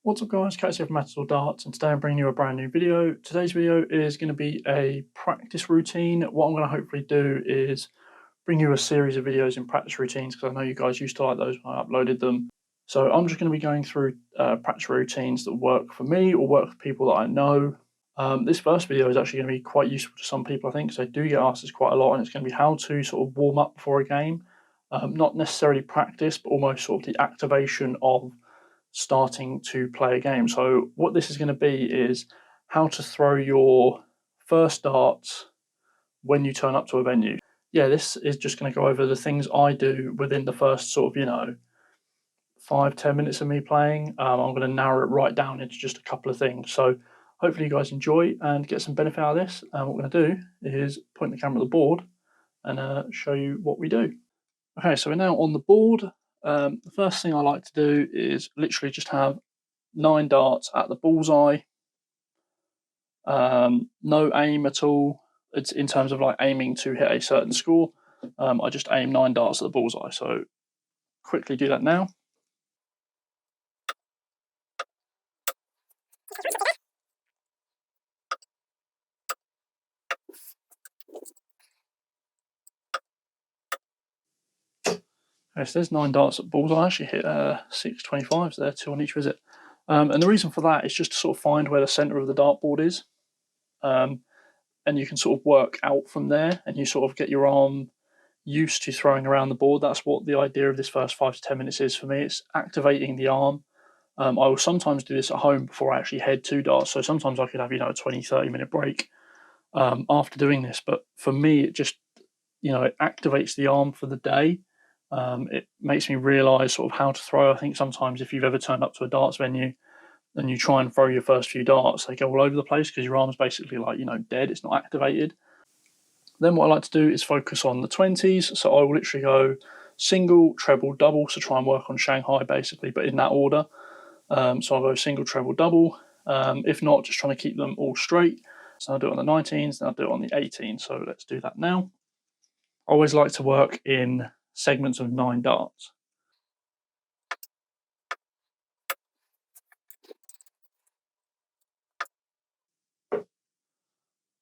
What's up guys, Kat here from Matador Darts, and today I'm bringing you a brand new video. Today's video is going to be a practice routine. What I'm going to hopefully do is bring you a series of videos in practice routines, because I know you guys used to like those when I uploaded them. So I'm just going to be going through practice routines that work for me or work for people that I know. This first video is actually going to be quite useful to some people, I think, because I do get asked this quite a lot, and it's going to be how to sort of warm up before a game. Not necessarily practice, but almost sort of the activation of starting to play a game. So what this is going to be is how to throw your first darts when you turn up to a venue. Yeah, this is just going to go over the things I do within the first sort of 5-10 minutes of me playing. I'm going to narrow it right down into just a couple of things. So hopefully you guys enjoy and get some benefit out of this. And what we're going to do is point the camera at the board and show you what we do. Okay, so we're now on the board. The first thing I like to do is literally just have 9 darts at the bullseye. No aim at all. It's in terms of like aiming to hit a certain score. I just aim 9 darts at the bullseye. So quickly do that now. Okay, so there's 9 darts at bullseye. I actually hit 6 25s there, 2 on each visit. And the reason for that is just to sort of find where the centre of the dartboard is. And you can sort of work out from there, and you sort of get your arm used to throwing around the board. That's what the idea of this first 5 to 10 minutes is for me. It's activating the arm. I will sometimes do this at home before I actually head to darts. So sometimes I could have, a 20-30 minute break after doing this. But for me, it just, it activates the arm for the day. It makes me realise sort of how to throw. I think sometimes if you've ever turned up to a darts venue and you try and throw your first few darts, they go all over the place because your arm's basically like, dead. It's not activated. Then what I like to do is focus on the 20s. So I will literally go single, treble, double. So try and work on Shanghai basically, but in that order. So I'll go single, treble, double. If not, just trying to keep them all straight. So I'll do it on the 19s, then I'll do it on the 18s. So let's do that now. I always like to work in segments of 9 darts.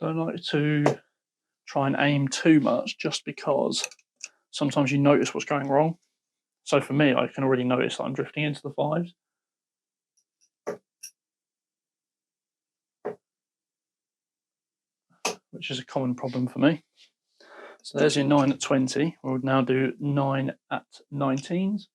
Don't like to try and aim too much, just because sometimes you notice what's going wrong. So for me, I can already notice that I'm drifting into the 5s. Which is a common problem for me. So there's your 9 at 20. We would now do 9 at 19s.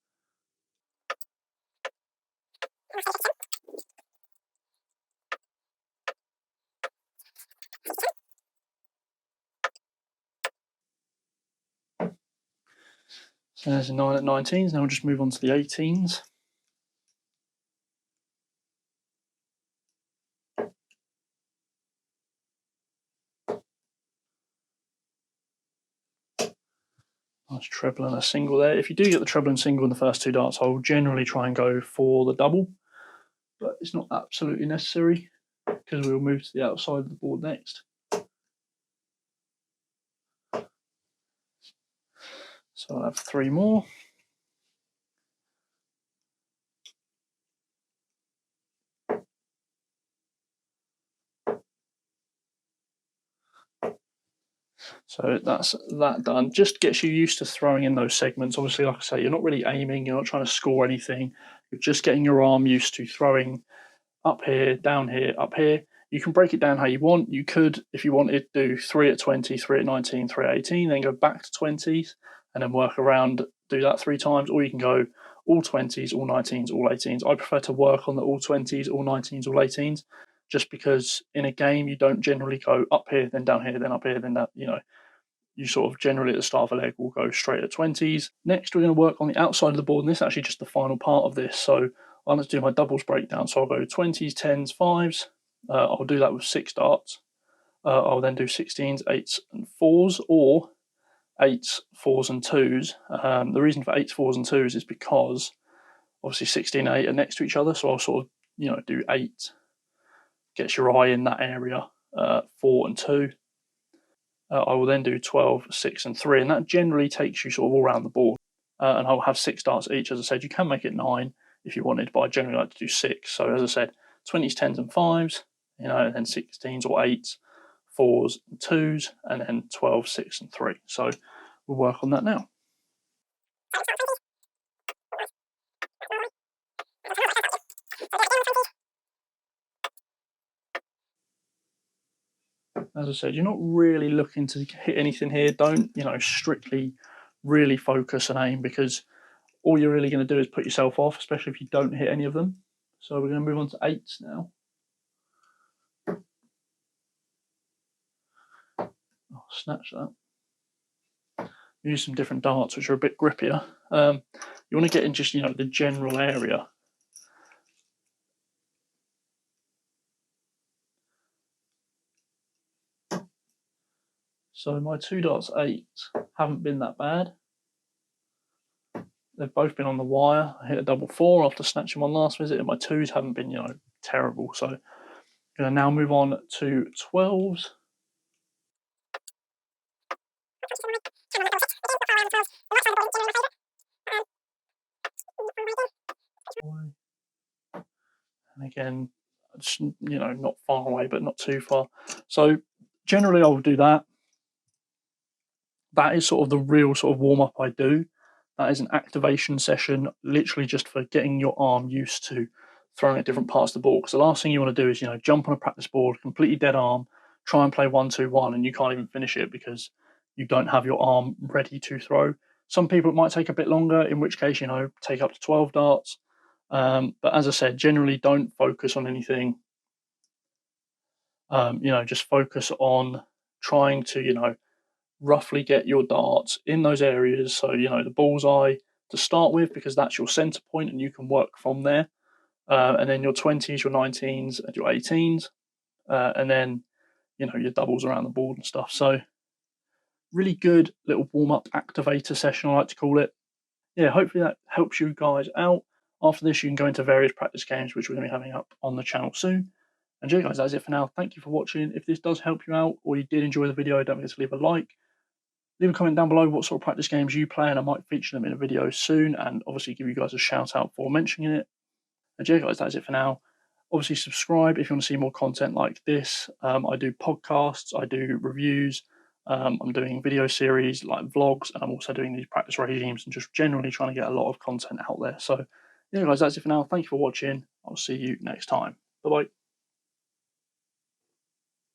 So there's a 9 at 19s. Now we'll just move on to the 18s. Nice treble and a single there. If you do get the treble and single in the first 2 darts, I will generally try and go for the double, but it's not absolutely necessary because we will move to the outside of the board next. So I'll have 3 more. So that's that done. Just gets you used to throwing in those segments. Obviously, like I say, you're not really aiming, you're not trying to score anything. You're just getting your arm used to throwing up here, down here, up here. You can break it down how you want. You could, if you wanted, do 3 at 20, 3 at 19, 3 at 18, then go back to 20s and then work around, do that 3 times. Or you can go all 20s, all 19s, all 18s. I prefer to work on the all 20s, all 19s, all 18s, just because in a game you don't generally go up here, then down here, then up here, then that, you sort of generally at the start of a leg will go straight at 20s. Next, we're going to work on the outside of the board, and this is actually just the final part of this. So I'm going to do my doubles breakdown. So I'll go 20s, 10s, 5s. I'll do that with 6 darts. I'll then do 16s, 8s, and 4s, or 8s, 4s, and 2s. The reason for 8s, 4s, and 2s is because obviously 16 and 8 are next to each other. So I'll sort of, do 8, gets your eye in that area, 4 and 2. I will then do 12, 6, and 3, and that generally takes you sort of all around the board. And I'll have 6 darts each. As I said, you can make it 9 if you wanted, but I generally like to do 6. So as I said, 20s, 10s, and 5s, and then 16s or 8s, 4s and 2s, and then 12, 6, and 3. So we'll work on that now. As I said, you're not really looking to hit anything here. Don't, strictly really focus and aim, because all you're really going to do is put yourself off, especially if you don't hit any of them. So we're going to move on to 8s now. I'll snatch that. Use some different darts, which are a bit grippier. You want to get in just, the general area. So my 2 darts 8 haven't been that bad. They've both been on the wire. I hit a double 4 after snatching one last visit, and my 2s haven't been, terrible. So I'm going to now move on to 12s. And again, just, not far away, but not too far. So generally I'll do that. That is sort of the real sort of warm-up I do. That is an activation session, literally just for getting your arm used to throwing at different parts of the ball. Because the last thing you want to do is, jump on a practice board, completely dead arm, try and play 1-2-1, and you can't even finish it because you don't have your arm ready to throw. Some people it might take a bit longer, in which case, take up to 12 darts. But as I said, generally don't focus on anything. Just focus on trying to, roughly get your darts in those areas. So, the bullseye to start with, because that's your center point and you can work from there. And then your 20s, your 19s, and your 18s. And then, your doubles around the board and stuff. So, really good little warm-up activator session, I like to call it. Yeah, hopefully that helps you guys out. After this, you can go into various practice games, which we're going to be having up on the channel soon. And yeah, guys, that's it for now. Thank you for watching. If this does help you out, or you did enjoy the video, don't forget to leave a like. Leave a comment down below what sort of practice games you play, and I might feature them in a video soon, and obviously give you guys a shout out for mentioning it. And yeah, guys, that's it for now. Obviously, subscribe if you want to see more content like this. I do podcasts, I do reviews, I'm doing video series like vlogs, and I'm also doing these practice regimes and just generally trying to get a lot of content out there. So, yeah, guys, that's it for now. Thank you for watching. I'll see you next time. Bye bye.